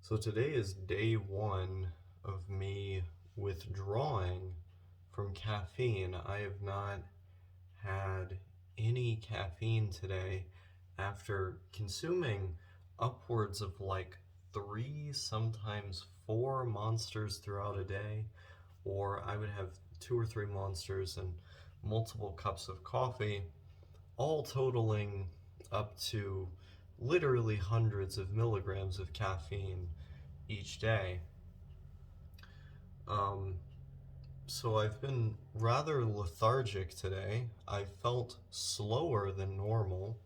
So today is day one of me withdrawing from caffeine. I have not had any caffeine today after consuming upwards of like three, sometimes four monsters throughout a day, or I would have two or three monsters and multiple cups of coffee, all totaling up to literally hundreds of milligrams of caffeine each day. Um, so I've been rather lethargic today. I felt slower than normal,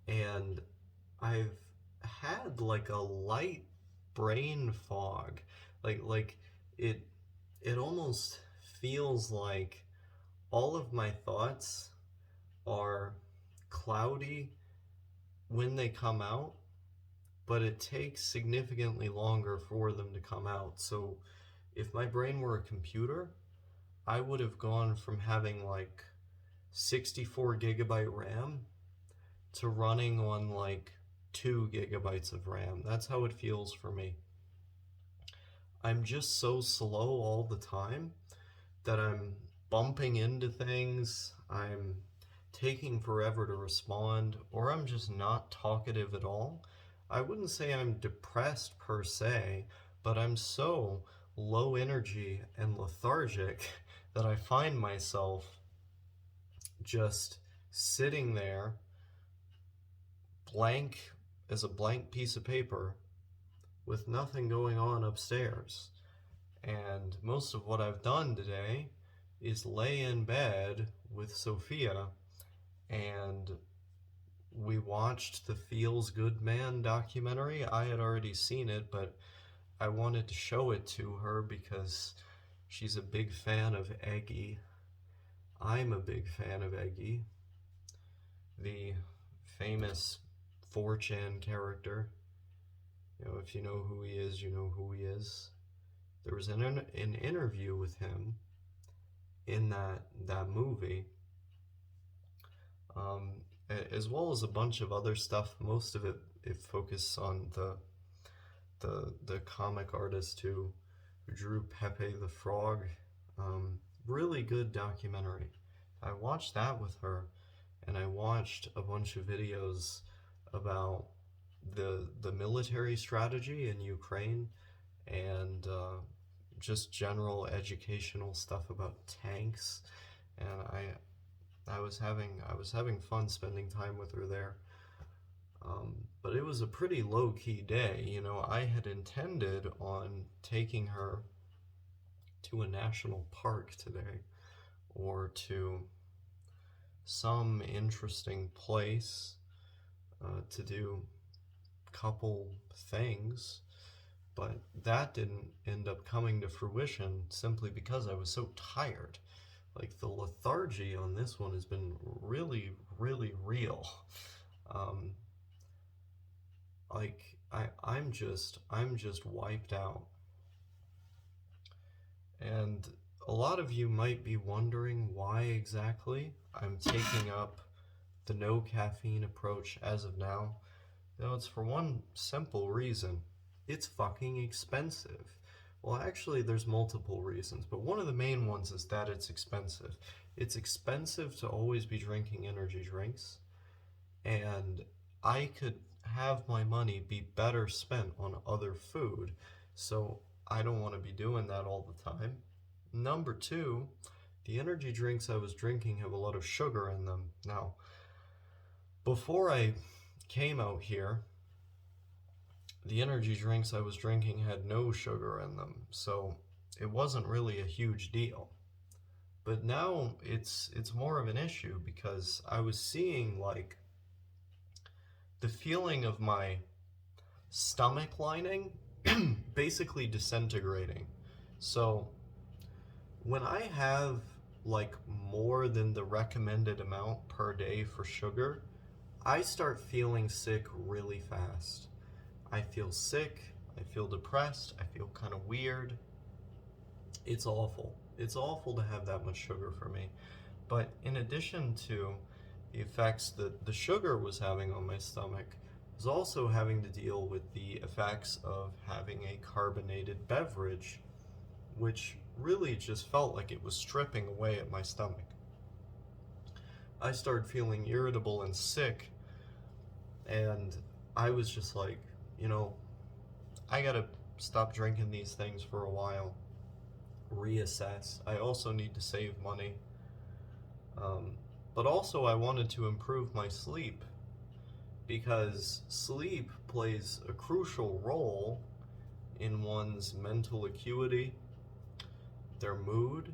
and I've had like a light brain fog. Like it it almost feels like all of my thoughts are cloudy when they come out, but it takes significantly longer for them to come out. So if my brain were a computer, I would have gone from having like 64 gigabyte RAM to running on like 2 gigabytes of RAM. That's how it feels for me. I'm just so slow all the time that I'm bumping into things, I'm taking forever to respond, or I'm just not talkative at all. I wouldn't say I'm depressed per se, but I'm so low energy and lethargic that I find myself just sitting there blank as a blank piece of paper with nothing going on upstairs. And most of what I've done today is lay in bed with Sophia, and we watched the Feels Good Man documentary. I had already seen it, but I wanted to show it to her because she's a big fan of Eggy. I'm a big fan of Eggy, the famous 4chan character. You know, if you know who he is, you know who he is. There was an interview with him in that movie, um, as well as a bunch of other stuff. Most of it focused on the comic artist who drew Pepe the Frog. Really good documentary. I watched that with her, and I watched a bunch of videos about the military strategy in Ukraine, and just general educational stuff about tanks. And I was having fun spending time with her there. But it was a pretty low key day. You know, I had intended on taking her to a national park today, or to some interesting place to do a couple things, but that didn't end up coming to fruition simply because I was so tired. Like, the lethargy on this one has been really, really real. Um, like I'm just wiped out. And a lot of you might be wondering why exactly I'm taking up the no caffeine approach as of now. No, it's for one simple reason. It's fucking expensive. Well, actually, there's multiple reasons, but one of the main ones is that it's expensive. It's expensive to always be drinking energy drinks, and I could have my money be better spent on other food, so I don't want to be doing that all the time. Number two, the energy drinks I was drinking have a lot of sugar in them. Now, before I came out here, the energy drinks I was drinking had no sugar in them, so it wasn't really a huge deal. But now it's more of an issue because I was seeing like the feeling of my stomach lining basically disintegrating. So when I have like more than the recommended amount per day for sugar, I start feeling sick really fast. I feel sick, I feel depressed, I feel kind of weird. It's awful. It's awful to have that much sugar for me. But in addition to the effects that the sugar was having on my stomach, was also having to deal with the effects of having a carbonated beverage, which really just felt like it was stripping away at my stomach. I started feeling irritable and sick, and I was just like, I gotta stop drinking these things for a while, reassess. I also need to save money. But also, I wanted to improve my sleep, because sleep plays a crucial role in one's mental acuity, their mood,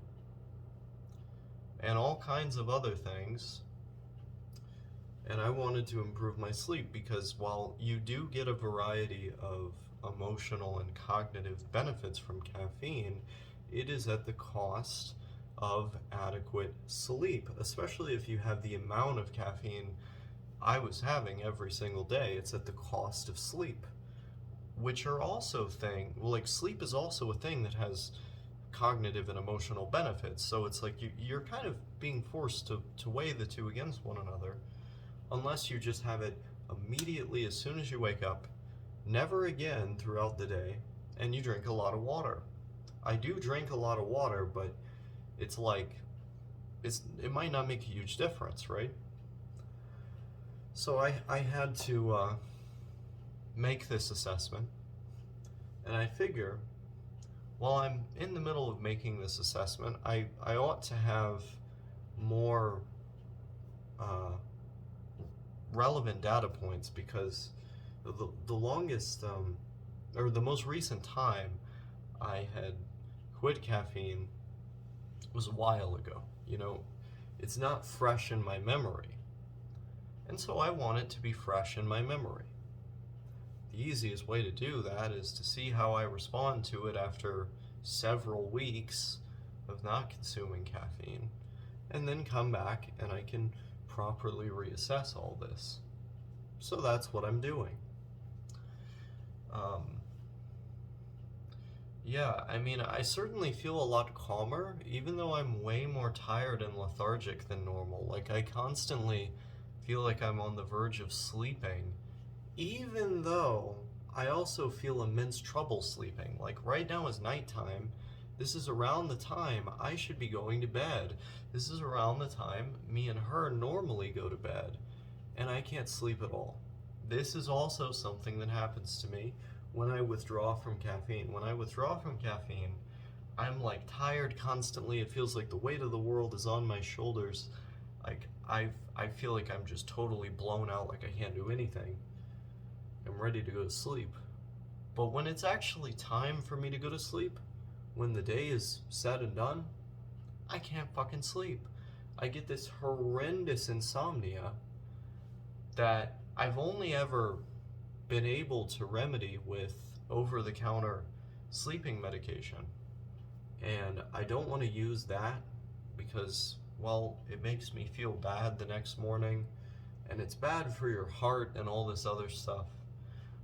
and all kinds of other things. And I wanted to improve my sleep because while you do get a variety of emotional and cognitive benefits from caffeine, it is at the cost of adequate sleep, especially if you have the amount of caffeine I was having every single day. It's at the cost of sleep, which are also sleep is also a thing that has cognitive and emotional benefits. So it's like you're kind of being forced to weigh the two against one another, unless you just have it immediately as soon as you wake up, never again throughout the day, and you drink a lot of water. I do drink a lot of water, but it's like, it might not make a huge difference, right? So I had to make this assessment, and I figure while I'm in the middle of making this assessment, I ought to have more relevant data points, because the longest or the most recent time I had quit caffeine was a while ago. It's not fresh in my memory. And so I want it to be fresh in my memory. The easiest way to do that is to see how I respond to it after several weeks of not consuming caffeine, and then come back and I can properly reassess all this. So that's what I'm doing. I certainly feel a lot calmer, even though I'm way more tired and lethargic than normal. Like, I constantly feel like I'm on the verge of sleeping, even though I also feel immense trouble sleeping. Like, right now is nighttime. This is around the time I should be going to bed. This is around the time me and her normally go to bed, and I can't sleep at all. This is also something that happens to me when I withdraw from caffeine. When I withdraw from caffeine, I'm like tired constantly. It feels like the weight of the world is on my shoulders. Like, I feel like I'm just totally blown out, like I can't do anything. I'm ready to go to sleep. But when it's actually time for me to go to sleep, when the day is said and done, I can't fucking sleep. I get this horrendous insomnia that I've only ever been able to remedy with over-the-counter sleeping medication. And I don't want to use that because, well, it makes me feel bad the next morning, and it's bad for your heart and all this other stuff.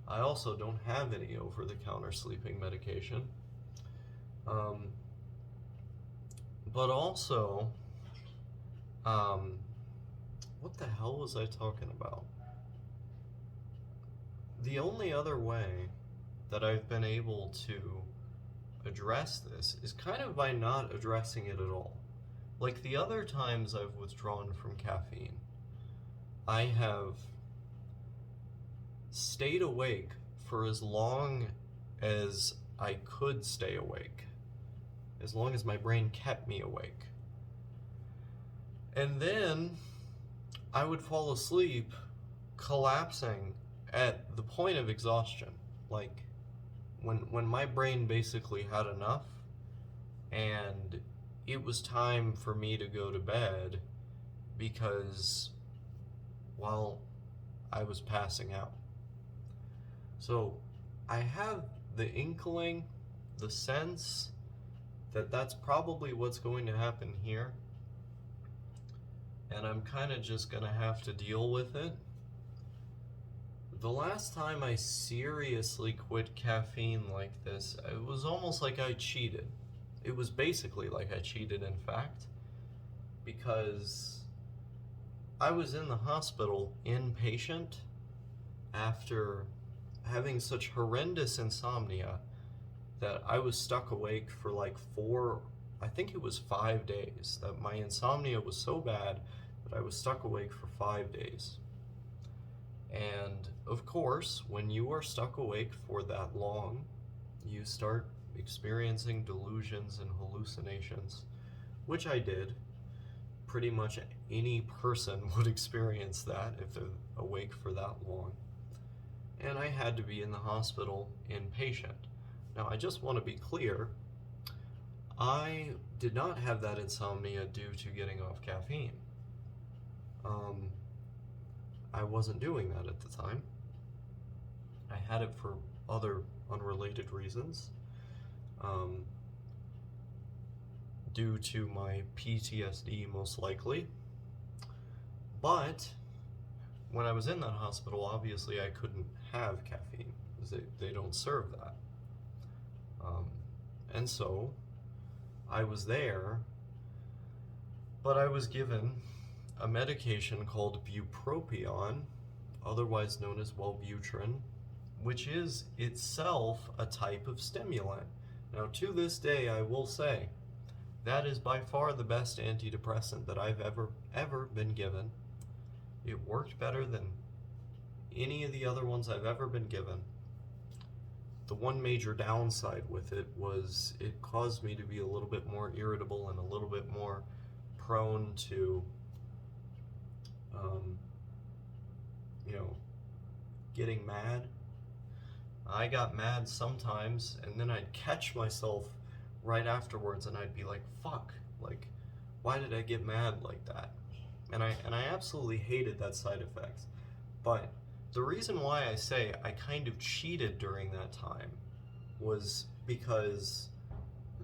I also don't have any over-the-counter sleeping medication. But also, what the hell was I talking about? The only other way that I've been able to address this is kind of by not addressing it at all. Like the other times I've withdrawn from caffeine, I have stayed awake for as long as I could stay awake, as long as my brain kept me awake. And then I would fall asleep, collapsing at the point of exhaustion. Like, when my brain basically had enough and it was time for me to go to bed because, well, I was passing out. So I have the inkling, the sense that that's probably what's going to happen here, and I'm kind of just gonna have to deal with it. The last time I seriously quit caffeine like this, it was almost like I cheated. It was basically like I cheated, in fact, because I was in the hospital inpatient after having such horrendous insomnia that I was stuck awake for like I think it was 5 days, that my insomnia was so bad that I was stuck awake for 5 days. And of course, when you are stuck awake for that long, you start experiencing delusions and hallucinations, which I did. Pretty much any person would experience that if they're awake for that long. And I had to be in the hospital inpatient. Now, I just want to be clear, I did not have that insomnia due to getting off caffeine. I wasn't doing that at the time. I had it for other unrelated reasons, due to my PTSD most likely. But when I was in that hospital, obviously I couldn't have caffeine because they don't serve that. And so I was there, but I was given a medication called bupropion, otherwise known as Wellbutrin, which is itself a type of stimulant. Now, to this day, I will say, that is by far the best antidepressant that I've ever been given. It worked better than any of the other ones I've ever been given. The one major downside with it was it caused me to be a little bit more irritable and a little bit more prone to, getting mad. I got mad sometimes, and then I'd catch myself right afterwards, and I'd be like, fuck, like, why did I get mad like that? And I absolutely hated that side effect. But the reason why I say I kind of cheated during that time was because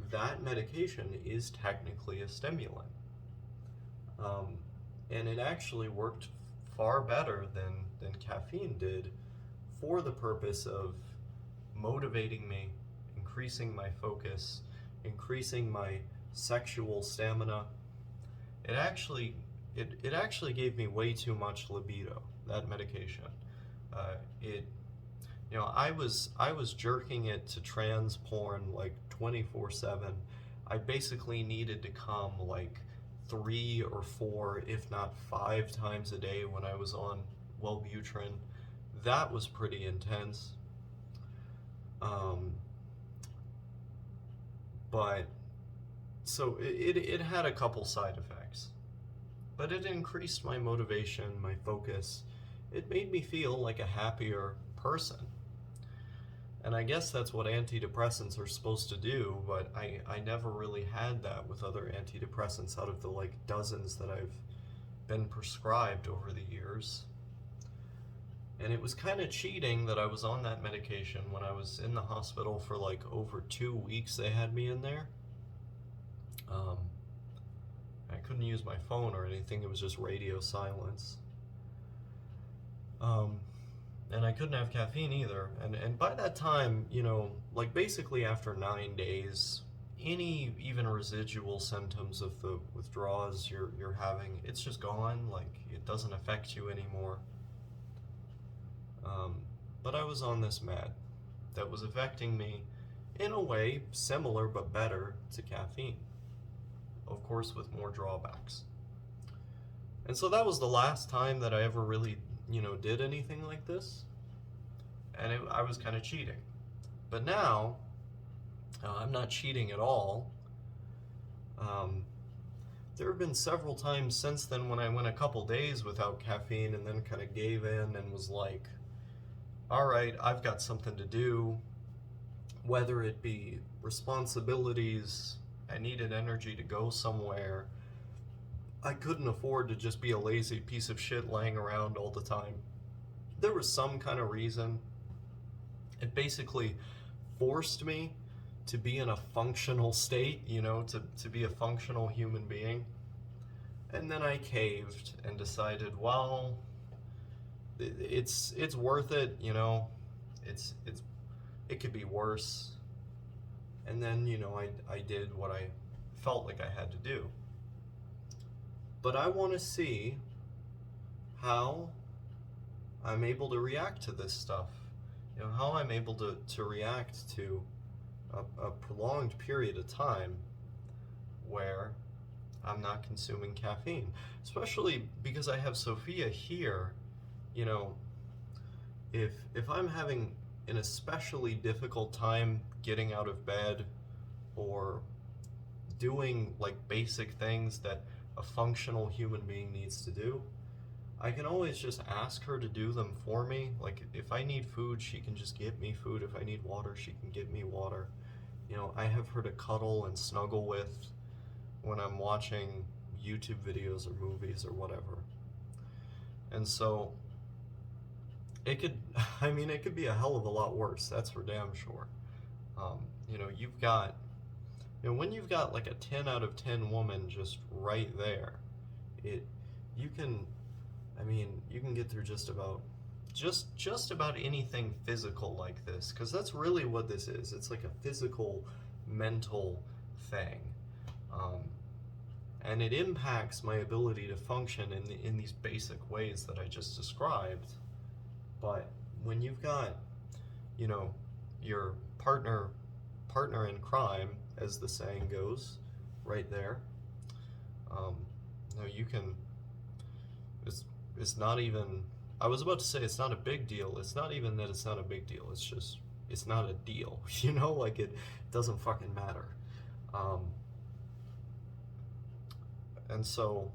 that medication is technically a stimulant. And it actually worked far better than caffeine did for the purpose of motivating me, increasing my focus, increasing my sexual stamina. It actually gave me way too much libido, that medication. I was jerking it to trans porn like 24/7. I basically needed to come like 3 or 4, if not 5 times a day when I was on Wellbutrin. That was pretty intense. But so it had a couple side effects, but it increased my motivation, my focus. It made me feel like a happier person. And I guess that's what antidepressants are supposed to do, but I never really had that with other antidepressants out of the like dozens that I've been prescribed over the years. And it was kind of cheating that I was on that medication when I was in the hospital for like over 2 weeks. They had me in there. I couldn't use my phone or anything. It was just radio silence. And I couldn't have caffeine either. And by that time, like basically after 9 days, any even residual symptoms of the withdrawals you're having, it's just gone. Like it doesn't affect you anymore. But I was on this med that was affecting me in a way similar but better to caffeine. Of course, with more drawbacks. And so that was the last time that I ever really, did anything like this. And I was kind of cheating. But now, I'm not cheating at all. There have been several times since then when I went a couple days without caffeine and then kind of gave in and was like, all right, I've got something to do, whether it be responsibilities, I needed energy to go somewhere. I couldn't afford to just be a lazy piece of shit laying around all the time. There was some kind of reason. It basically forced me to be in a functional state, to be a functional human being. And then I caved and decided, well, it's worth it, it could be worse. And then, I did what I felt like I had to do. But I want to see how I'm able to react to this stuff. You know, how I'm able to react to a prolonged period of time where I'm not consuming caffeine. Especially because I have Sophia here, you know, if I'm having an especially difficult time getting out of bed or doing like basic things that a functional human being needs to do, I can always just ask her to do them for me. Like if I need food, she can just get me food. If I need water, she can get me water. You know, I have her to cuddle and snuggle with when I'm watching YouTube videos or movies or whatever. And so it could, I mean, it could be a hell of a lot worse, that's for damn sure. You know, when you've got like a 10 out of 10 woman just right there, you can, I mean, you can get through just about anything physical like this, because that's really what this is. It's like a physical, mental thing. And it impacts my ability to function in these basic ways that I just described. But when you've got, you know, your partner in crime, as the saying goes, right there, you know, you can, it's not even, I was about to say it's not a big deal. It's not even that it's not a big deal. It's just, it's not a deal, you know, like it doesn't fucking matter. And so,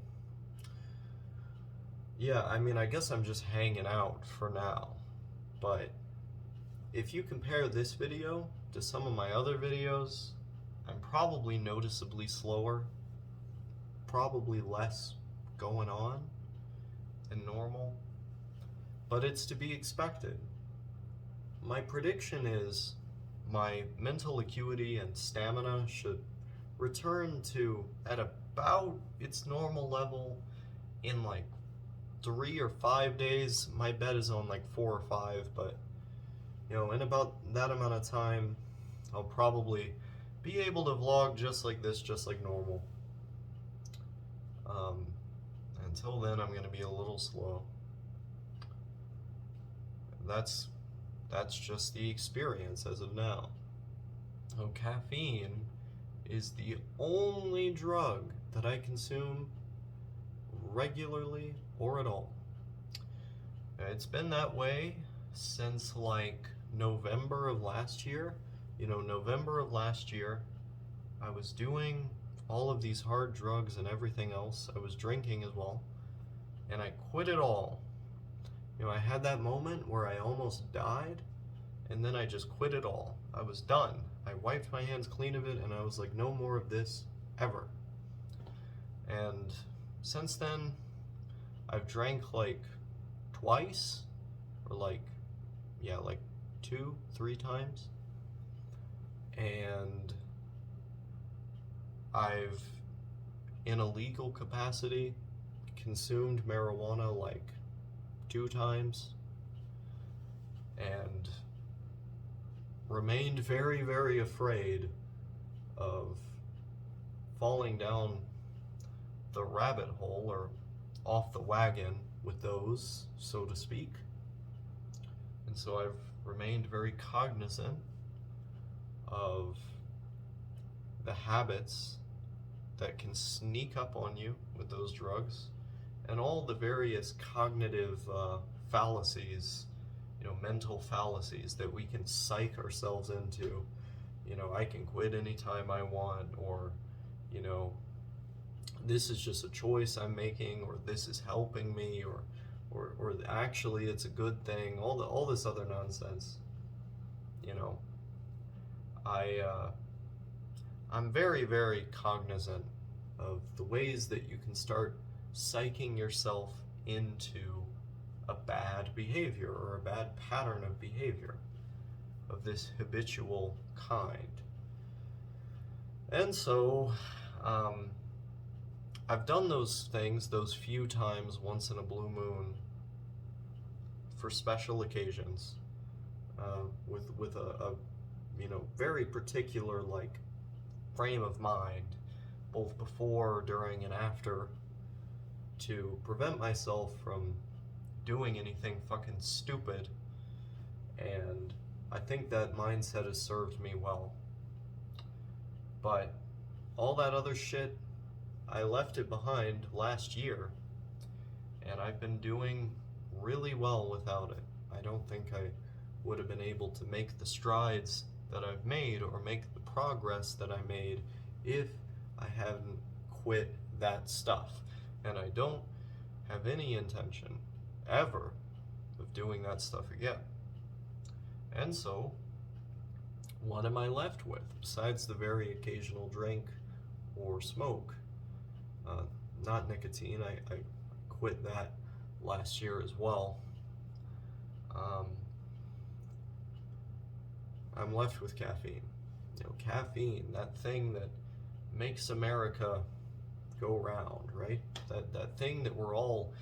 yeah, I mean, I guess I'm just hanging out for now. But if you compare this video to some of my other videos, I'm probably noticeably slower, probably less going on than normal, but it's to be expected. My prediction is my mental acuity and stamina should return to at about its normal level in like 3 or 5 days. My bet is on like 4 or 5, but you know, in about that amount of time, I'll probably be able to vlog just like this, just like normal. Until then, I'm going to be a little slow. That's just the experience as of now. So caffeine is the only drug that I consume regularly or at all. It's been that way since like November of last year. You know, November of last year, I was doing all of these hard drugs and everything else. I was drinking as well, and I quit it all. You know, I had that moment where I almost died, and then I just quit it all. I was done. I wiped my hands clean of it, and I was like, no more of this, ever. And since then, I've drank like twice, or like 2, 3 times. And I've, in a legal capacity, consumed marijuana like 2 times, and remained very, very afraid of falling down the rabbit hole or off the wagon with those, so to speak. And so I've remained very cognizant of the habits that can sneak up on you with those drugs, and all the various cognitive fallacies, you know, mental fallacies that we can psych ourselves into. You know, I can quit anytime I want, or, you know, this is just a choice I'm making, or this is helping me, or actually it's a good thing, all this other nonsense. You know, I'm very, very cognizant of the ways that you can start psyching yourself into a bad behavior or a bad pattern of behavior of this habitual kind. And so, I've done those things those few times once in a blue moon for special occasions, with a you know, very particular like frame of mind, both before, during, and after, to prevent myself from doing anything fucking stupid. And I think that mindset has served me well. But all that other shit, I left it behind last year, and I've been doing really well without it. I don't think I would have been able to make the strides that I've made or make the progress that I made if I hadn't quit that stuff. And I don't have any intention ever of doing that stuff again. And so, what am I left with besides the very occasional drink or smoke? Not nicotine. I quit that last year as well. I'm left with caffeine. Caffeine, that thing that makes America go round, right? That thing that we're all,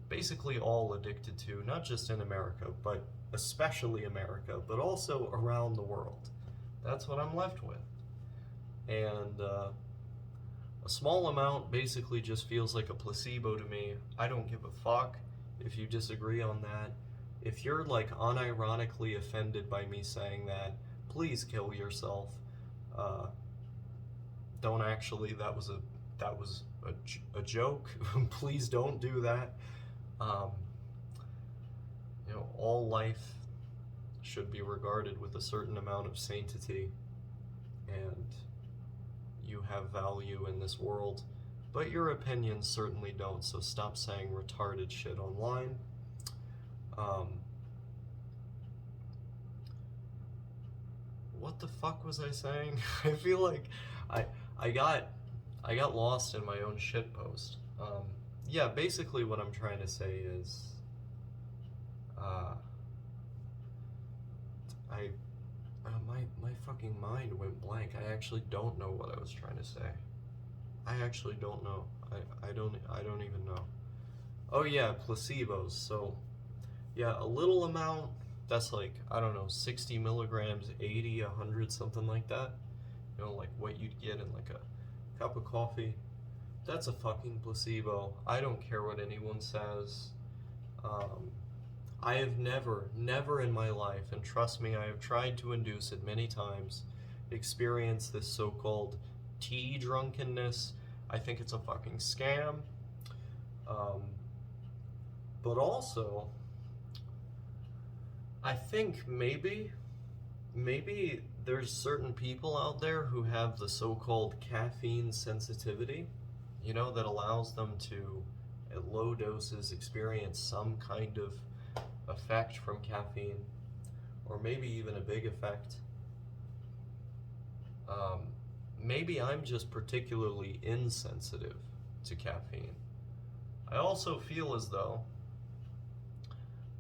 basically all addicted to, not just in America, but especially America, but also around the world. That's what I'm left with. And a small amount basically just feels like a placebo to me. I don't give a fuck if you disagree on that. If you're like unironically offended by me saying that, please kill yourself. Don't actually, that was a joke. Please don't do that. All life should be regarded with a certain amount of sanctity, and you have value in this world, but your opinions certainly don't, so stop saying retarded shit online. What the fuck was I saying? I feel like I got lost in my own shit post. Yeah, basically what I'm trying to say is my fucking mind went blank. I actually don't know what I was trying to say. I actually don't know. I don't even know. Oh yeah, placebos. So yeah, a little amount, that's like, I don't know, 60 milligrams, 80, 100, something like that. Like what you'd get in like a cup of coffee. That's a fucking placebo. I don't care what anyone says. I have never in my life, and trust me, I have tried to induce it many times, experienced this so-called tea drunkenness. I think it's a fucking scam. But also, I think maybe there's certain people out there who have the so-called caffeine sensitivity, that allows them to, at low doses, experience some kind of effect from caffeine, or maybe even a big effect. Maybe I'm just particularly insensitive to caffeine. I also feel as though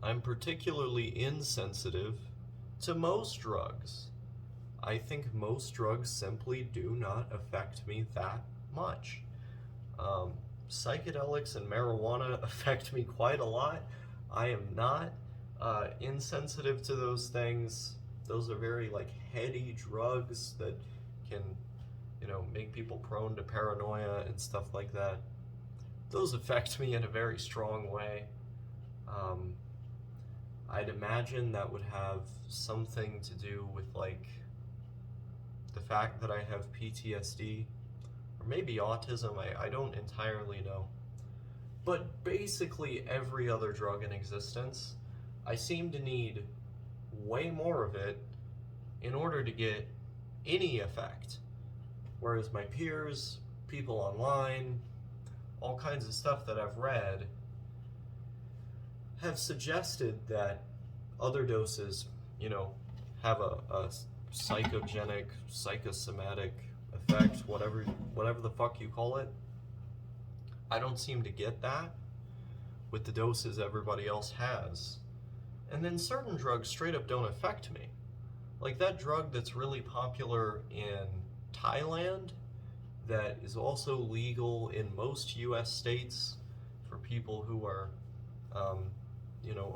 I'm particularly insensitive to most drugs. I think most drugs simply do not affect me that much. Psychedelics and marijuana affect me quite a lot. I am not insensitive to those things. Those are very heady drugs that can, make people prone to paranoia and stuff like that. Those affect me in a very strong way. I'd imagine that would have something to do with the fact that I have PTSD, or maybe autism. I don't entirely know. But basically every other drug in existence, I seem to need way more of it in order to get any effect. Whereas my peers, people online, all kinds of stuff that I've read have suggested that other doses, have a psychogenic, psychosomatic effect, whatever the fuck you call it. I don't seem to get that with the doses everybody else has. And then certain drugs straight up don't affect me. Like that drug that's really popular in Thailand, that is also legal in most US states for people who are,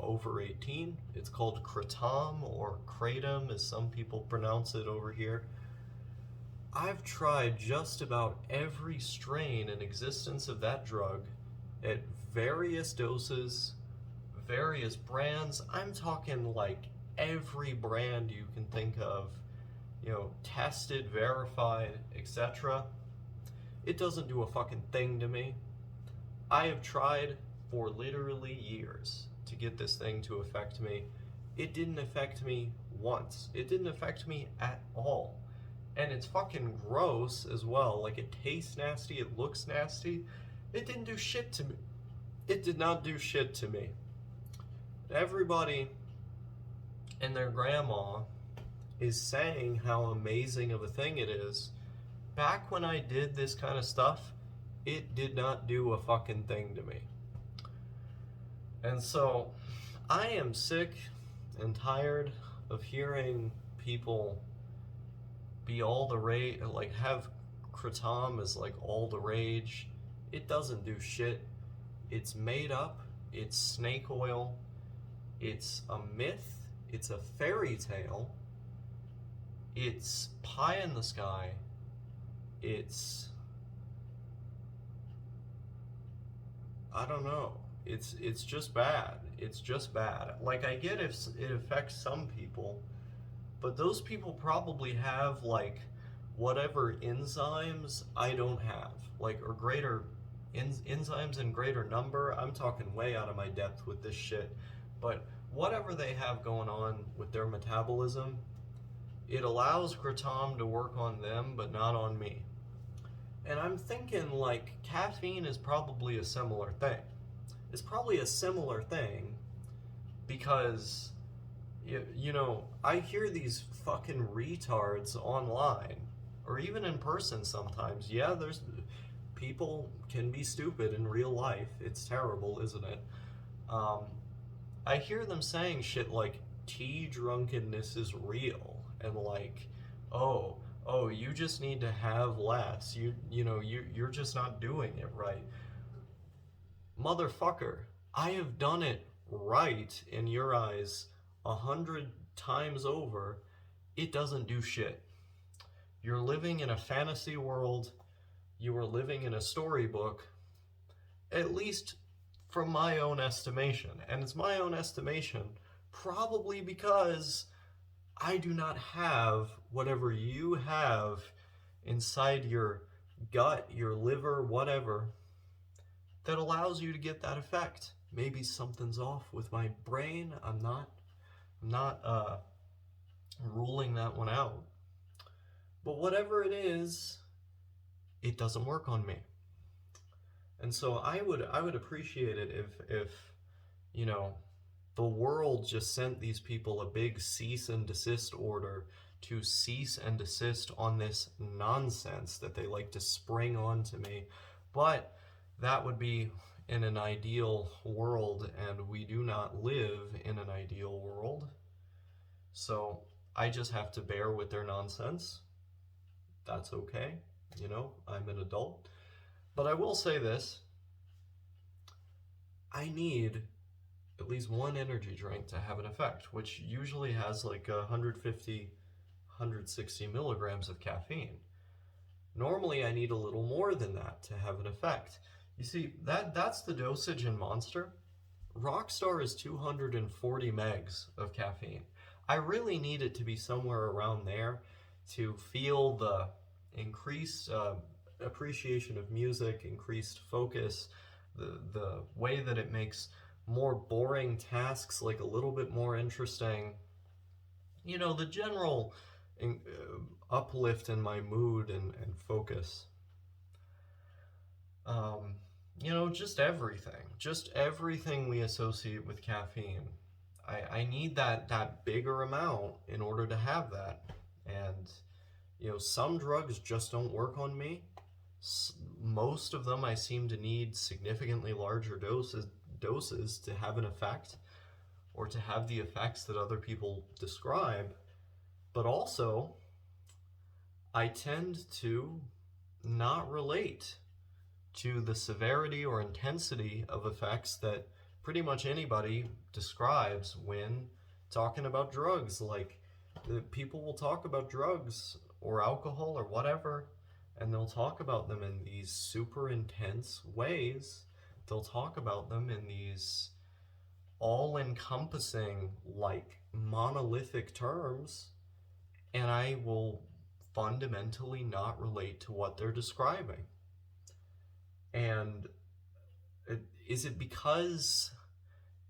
over 18. It's called kratom, or kratom as some people pronounce it over here. I've tried just about every strain in existence of that drug at various doses, various brands. I'm talking like every brand you can think of, tested, verified, etc. It doesn't do a fucking thing to me. I have tried for literally years to get this thing to affect me. It didn't affect me once. It didn't affect me at all. And it's fucking gross as well. Like, it tastes nasty, it looks nasty. It didn't do shit to me. It did not do shit to me. Everybody and their grandma is saying how amazing of a thing it is. Back when I did this kind of stuff, it did not do a fucking thing to me. And so, I am sick and tired of hearing people be all the rage, like have kratom as like all the rage. It doesn't do shit. It's made up. It's snake oil. It's a myth. It's a fairy tale. It's pie in the sky. It's, I don't know. It's just bad. It's just bad. Like, I get if it affects some people, but those people probably have like whatever enzymes I don't have, like, or greater enzymes in greater number. I'm talking way out of my depth with this shit, but whatever they have going on with their metabolism, it allows kratom to work on them, but not on me. And I'm thinking like caffeine is probably a similar thing. It's probably a similar thing because, I hear these fucking retards online or even in person sometimes. Yeah, there's people can be stupid in real life. It's terrible, isn't it? I hear them saying shit like tea drunkenness is real and like, oh, you just need to have less. You're just not doing it right. Motherfucker, I have done it right in your eyes 100 times over. It doesn't do shit. You're living in a fantasy world. You are living in a storybook, at least from my own estimation. And it's my own estimation probably because I do not have whatever you have inside your gut, your liver, whatever, that allows you to get that effect. Maybe something's off with my brain. I'm not ruling that one out. But whatever it is, it doesn't work on me. And so I would appreciate it if the world just sent these people a big cease and desist order to cease and desist on this nonsense that they like to spring onto me. But that would be in an ideal world, and we do not live in an ideal world. So I just have to bear with their nonsense. That's okay. I'm an adult. But I will say this. I need at least one energy drink to have an effect, which usually has like 150, 160 milligrams of caffeine. Normally, I need a little more than that to have an effect. You see, that's the dosage in Monster. Rockstar is 240 megs of caffeine. I really need it to be somewhere around there to feel the increased appreciation of music, increased focus, the way that it makes more boring tasks like a little bit more interesting. The general uplift in my mood and focus. Just everything we associate with caffeine. I need that bigger amount in order to have that. And, some drugs just don't work on me. Most of them I seem to need significantly larger doses to have an effect, or to have the effects that other people describe. But also, I tend to not relate to the severity or intensity of effects that pretty much anybody describes when talking about drugs. Like, people will talk about drugs or alcohol or whatever, and they'll talk about them in these super intense ways. They'll talk about them in these all-encompassing, like monolithic terms, and I will fundamentally not relate to what they're describing. And is it because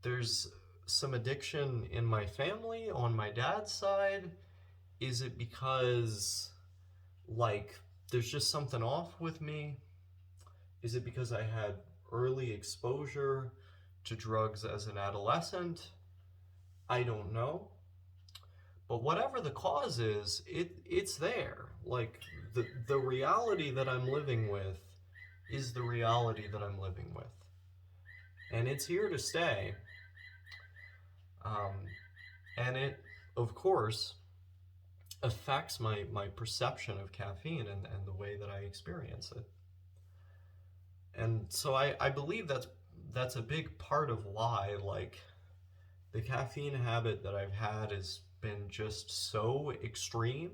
there's some addiction in my family on my dad's side? Is it because, like, there's just something off with me? Is it because I had early exposure to drugs as an adolescent? I don't know. But whatever the cause is, it's there. Like, the reality that I'm living with is the reality that I'm living with. And it's here to stay. And it, of course, affects my perception of caffeine and the way that I experience it. And so I believe that's a big part of why, like, the caffeine habit that I've had has been just so extreme.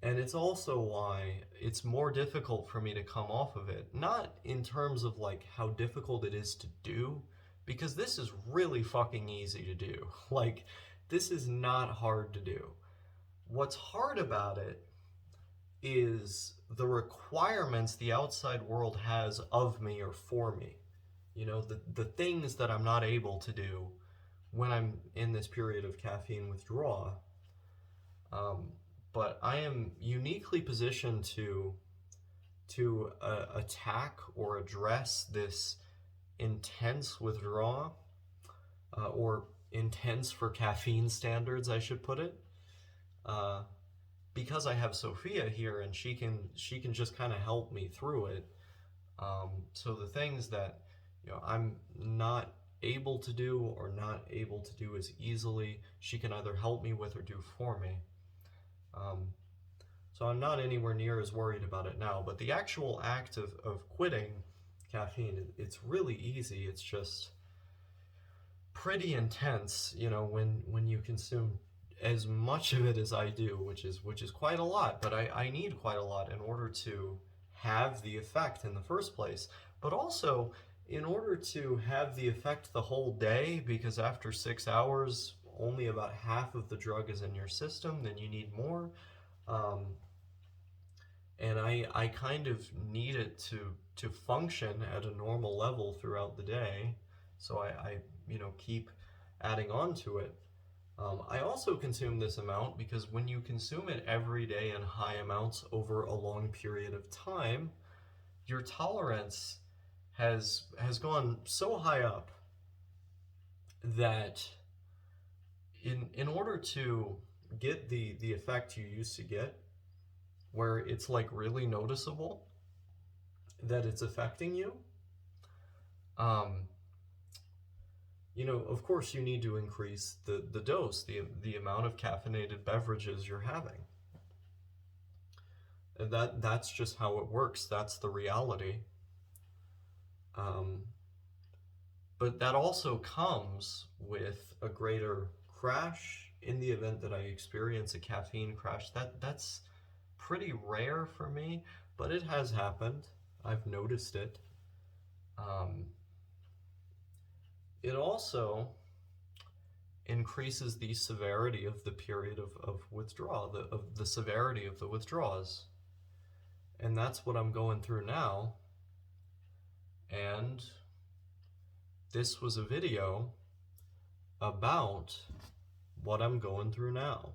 And it's also why it's more difficult for me to come off of it. Not in terms of like how difficult it is to do, because this is really fucking easy to do. Like, this is not hard to do. What's hard about it is the requirements the outside world has of me or for me. You know, the things that I'm not able to do when I'm in this period of caffeine withdrawal. But I am uniquely positioned to attack or address this intense withdrawal, or intense for caffeine standards, I should put it, because I have Sophia here and she can just kind of help me through it. So the things that, you know, I'm not able to do or not able to do as easily, she can either help me with or do for me. So I'm not anywhere near as worried about it now, but the actual act of quitting caffeine, it's really easy. It's just pretty intense, you know, when you consume as much of it as I do, which is quite a lot, but I need quite a lot in order to have the effect in the first place. But also, in order to have the effect the whole day, because after 6 hours, only about half of the drug is in your system, then you need more. And I kind of need it to function at a normal level throughout the day. So I you know, keep adding on to it. I also consume this amount because when you consume it every day in high amounts over a long period of time, your tolerance has gone so high up that in order to get the effect you used to get, where it's like really noticeable that it's affecting you, you know, of course you need to increase the dose, the amount of caffeinated beverages you're having. And that's just how it works. That's the reality. But that also comes with a greater crash in the event that I experience a caffeine crash. That's pretty rare for me, but it has happened. I've noticed it. It also increases the severity of the period of withdrawal, of the severity of the withdrawals. And that's what I'm going through now. And this was a video about what I'm going through now.